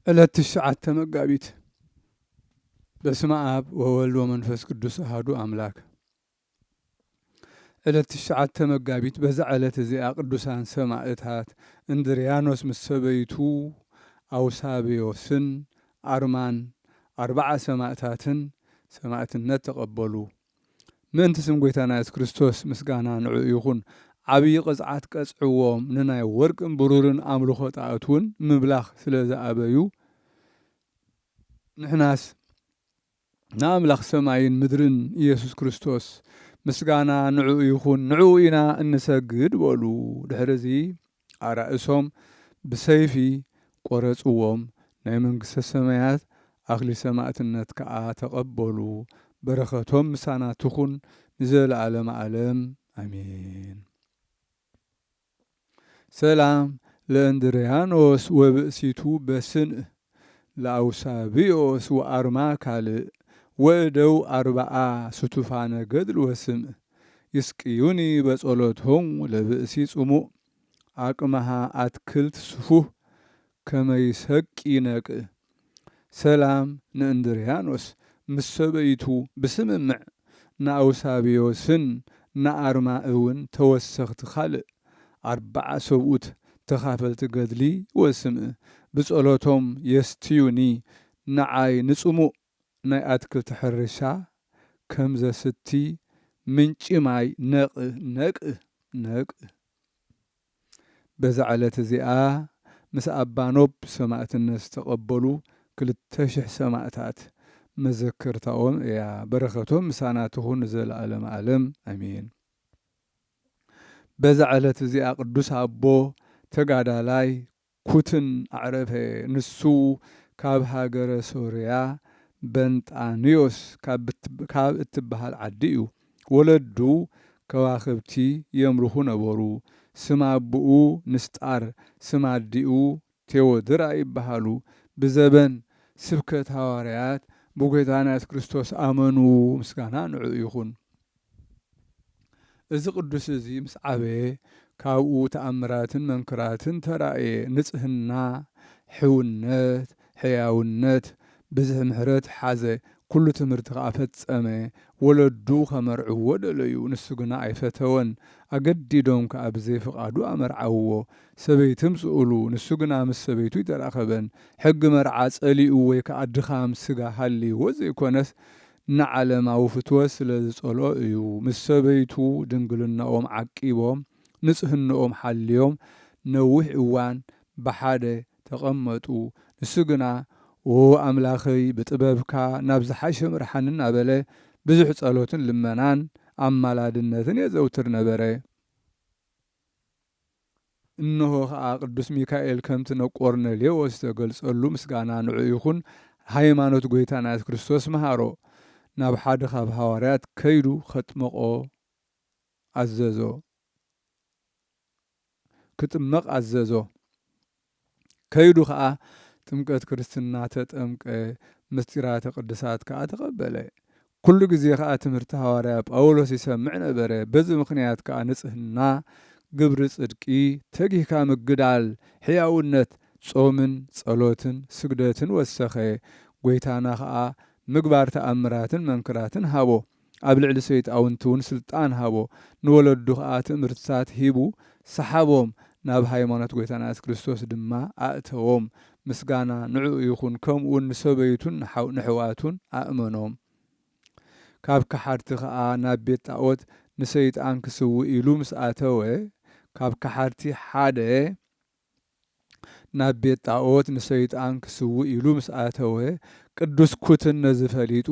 ዕለት 9 መጋቢት በስመ አብ ወወልድ ወመንፈስ ቅዱስ አሐዱ አምላክ። ዕለት 9 መጋቢት በዛ ዕለት እዚኣ ቅዱሳን ሰማዕታት እንድርያኖስ ምስ ሰበይቱ አውሳብዮስን አርማን 40 ሰማዕታትን ሰማዕትነት ተቀበሉ። ምእንቲ ስም ጎይታና ኢየሱስ ክርስቶስ ምስጋና ንዑ ይኹን። ዓብይ ቅፅዓት ቀፅዕዎም ንናይ ወርቅን ብሩርን አምልኾ ጣዖት እውን ምብላኽ ስለ ዝኣበዩ ንሕናስ ንኣምላኽ ሰማይን ምድርን ኢየሱስ ክርስቶስ ምስጋና ንዑ ይኹን ንዑ ኢና እንሰግድ በሉ። ድሕሪዚ ኣራእሶም ብሰይፊ ቆረፅዎም። ናይ መንግስተ ሰማያት ኣክሊል ሰማዕትነት ከዓ ተቐበሉ። በረኸቶም ምሳና ትኹን ንዘለዓለመ ዓለም አሜን። ሰላም ለእንድርያኖስ ወብእሲቱ በስንእ ለአውሳብዮስ ወአርማ ካልእ ወእደው 40 ስቱፋነ ገድል ወስምዕ ይስቅዩኒ በጸሎቶሙ ለብእሲ ጽሙዕ አቅመሃ አትክልት ስፉህ ከመይሰቂ ነቅእ። ሰላም ንእንድርያኖስ ምስ ሰበይቱ ብስምምዕ ንአውሳብዮስን ንአርማ እውን ተወሰኽቲ ካልእ 40 ሰብኡት ተኻፈልቲ ገድሊ ወስምዕ ብጸሎቶም የስትዩኒ ንዓይ ንጽሙዕ ናይ አትክልቲ ሕርሻ ከም ዘስቲ ምንጪ ማይ ነቅእ። በዛ ዕለት እዚኣ ምስ አባኖብ ሰማዕትነት ዝተቐበሉ 2000 ሰማዕታት መዘክርታኦም እያ። በረኸቶም ምሳና ትኹን ዘለዓለመ ዓለም አሜን። በዛ ዕለት እዚኣ ቅዱስ አቦ ተጋዳላይ ኩትን አዕረፈ። ንሱ ካብ ሃገረ ሶርያ በንጣንዮስ ካብ እትበሃል ዓዲ እዩ። ወለዱ ከዋኽብቲ የምልኹ ነበሩ። ስማ አቡኡ ንስጣር ስማ አዲኡ ቴዎድራ ይበሃሉ። ብዘበን ስብከት ሐዋርያት ብጎይታና ኢየሱስ ክርስቶስ አመኑ። ምስጋና ንዑ ይኹን። እዚ ቅዱስ እዚ ምስ ዓበየ ካብኡ ተአምራትን መንክራትን ተራእየ። ንጽህና፣ ሕውነት፣ ሕያውነት ብዙሕ ምሕረት ሓዘ። ኩሉ ትምህርቲ ከዓ ፈጸመ። ወለዱ ከመርዕዎ ደለዩ። ንሱ ግና ኣይፈተወን። ኣገዲዶም ከዓ ብዘይፍቓዱ ኣመርዓውዎ። ሰበይቲ ምጽኡሉ። ንሱ ግና ምስ ሰበይቱ ይተራኸበን። ሕጊ መርዓ ጸሊኡ ወይ ከዓ ድኻም ስጋ ሃልይዎ ዘይኮነስ ንዓለማዊ ፍትወት ስለ ዝጸልኦ እዩ። ምስ ሰበይቱ ድንግልናኦም ዓቂቦም ንጽህንኦም ሓልዮም ነዊሕ እዋን ብሓደ ተቐመጡ። ንሱ ግና አምላኸይ ብጥበብካ ናብ ዝሓሸ ምርሓን እናበለ ብዙሕ ጸሎትን ልመናን ኣማላድነትን የዘውትር ነበረ። እነሆ ከዓ ቅዱስ ሚካኤል ከምቲ ነቆርኔሌዎስ ዝተገልጸሉ ምስጋና ንዑ ይኹን። ሃይማኖት ጎይታና ኢየሱስ ክርስቶስ መሃሮ። ናብ ሓደ ካብ ሐዋርያት ከይዱ ከጥምቆ አዘዞ ክጥመቕ አዘዞ። ከይዱ ከዓ ጥምቀት ክርስትና ተጠምቀ። ምስጢራተ ቅዱሳት ከዓ ተቐበለ። ኩሉ ግዜ ከዓ ትምህርቲ ሐዋርያ ጳውሎስ ይሰምዕ ነበረ። በዚ ምክንያት ከዓ ንጽህና፣ ግብሪ ጽድቂ፣ ተጊህካ ምግዳል፣ ሕያውነት፣ ጾምን፣ ጸሎትን፣ ስግደትን ወሰኸ። ጎይታና ከዓ ምግባር ተኣምራትን መንክራትን ሃቦ። ኣብ ልዕሊ ሰይጣውንቲ እውን ስልጣን ሃቦ። ንወለዱ ከዓ ትምህርትታት ሂቡ ሰሓቦም። ናብ ሃይማኖት ጎይታና ኢየሱስ ክርስቶስ ድማ ኣእተዎም። ምስጋና ንዑ ይኹን። ከምኡውን ንሰበይቱን ንሕዋቱን ኣእመኖም። ካብ ከሓድቲ ከዓ ናብ ቤት ጣዖት ንሰይጣን ክስውእ ኢሉ ምስ ኣተወ ካብ ከሓድቲ ሓደ ናብ ቤት ጣዖት ንሰይጣን ክስውእ ኢሉ ምስ ኣተወ ቅዱስ ኩትን ነዚ ፈሊጡ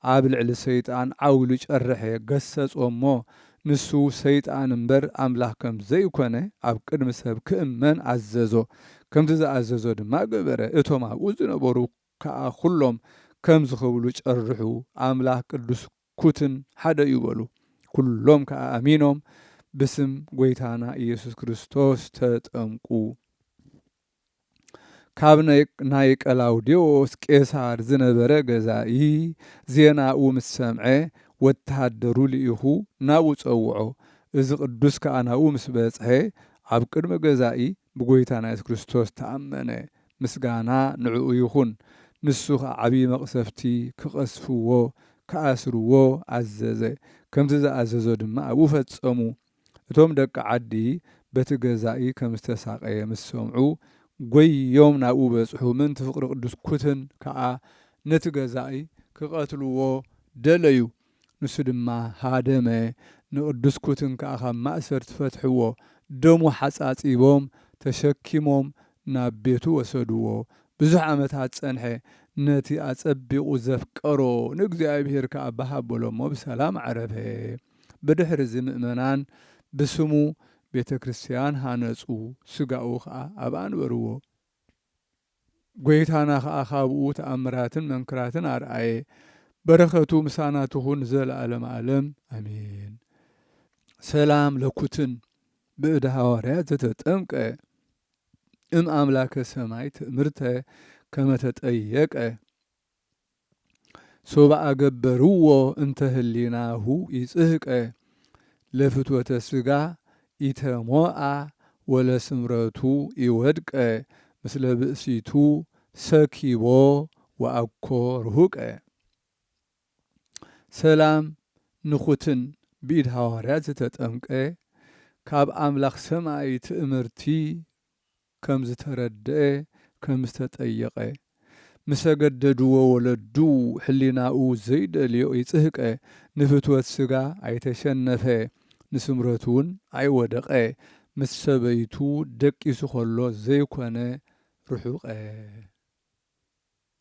ኣብ ልዕሊ ሰይጣን ዓውሉ ጨርሐ። ገሰጾሞ ንሱ ሰይጣን እምበር ኣምላኽ ከም ዘይኮነ ኣብ ቅድሚ ሰብ ክእመን ኣዘዞ። ከምቲ ዝኣዘዞ ድማ ገበረ። እቶም ኣብኡ ዝነበሩ ከዓ ኩሎም ከም ዝኽብሉ ጨርሑ። ኣምላኽ ቅዱስ ኩትን ሓደ ይበሉ። ኩሎም ከዓ ኣሚኖም ብስም ጎይታና ኢየሱስ ክርስቶስ ተጠምቁ። ካብ ናይ ቀላውዴዎስ ቄሳር ዝነበረ ገዛኢ ዜናኡ ምስ ሰምዐ ወተሃደሩ ልኢኹ ናብኡ ጸውዖ። እዚ ቅዱስ ከዓ ናብኡ ምስ በጽሐ ኣብ ቅድሚ ገዛኢ ብጎይታና ኢየሱስ ክርስቶስ ተኣመነ። ምስጋና ንዕኡ ይኹን። ንሱ ዓብዪ መቕሰፍቲ ክቐስፍዎ ክኣስርዎ ኣዘዘ። ከምቲ ዝኣዘዞ ድማ ኣብኡ ፈጸሙ። እቶም ደቂ ዓዲ በቲ ገዛኢ ከም ዝተሳቀየ ምስ ሰምዑ ጐዮም ናብኡ በጽሑ። ምንቲ ፍቅሪ ቅዱስ ኩትን ከዓ ነቲ ገዛኢ ክቐትልዎ ደለዩ። ንሱ ድማ ሃደመ። ንቅዱስ ኩትን ከዓ ካብ ማእሰር ትፈትሕዎ ደሙ ሓጻጺቦም ተሸኪሞም ናብ ቤቱ ወሰድዎ። ብዙሕ ዓመታት ጸንሐ። ነቲ ኣጸቢቑ ዘፍቀሮ ንእግዚአብሔር ከዓ ባሃበሎሞ ብሰላም ዓረፈ። ብድሕሪ እዚ ምእመናን ብስሙ ቤተ ክርስቲያን ሃነጹ። ስጋኡ ከዓ ኣብ ኣንበርዎ። ጐይታና ከዓ ካብኡ ተኣምራትን መንክራትን ኣርአየ። በረኸቱ ምሳና ትኹን ዘለዓለም ዓለም ኣሜን። ሰላም ለኩትን ብእደ ሐዋርያት ዘተጠምቀ እም አምላከ ሰማይ ትእምርተ ከመተጠየቀ ሶብአ ገበርዎ እንተ ህሊናሁ ይጽህቀ ለፍትወተ ሥጋ ኢተሞአ ወለስምረቱ ይወድቀ ምስለ ብእሲቱ ሰኪቦ ወአኮ ርሁቀ። ሰላም ንኹትን ብኢድ ሐዋርያት ዝተጠምቀ ካብ ኣምላኽ ሰማይ ትእምርቲ ከም ዝተረድአ ከም ዝተጠየቀ ምስ ገደድዎ ወለዱ ሕሊናኡ ዘይደልዮ ይጽህቀ ንፍትወት ሥጋ ኣይተሸነፈ ንስምረቱ እውን ኣይወደቀ ምስ ሰበይቱ ደቂሱ ኸሎ ዘይኮነ ርሑቀ።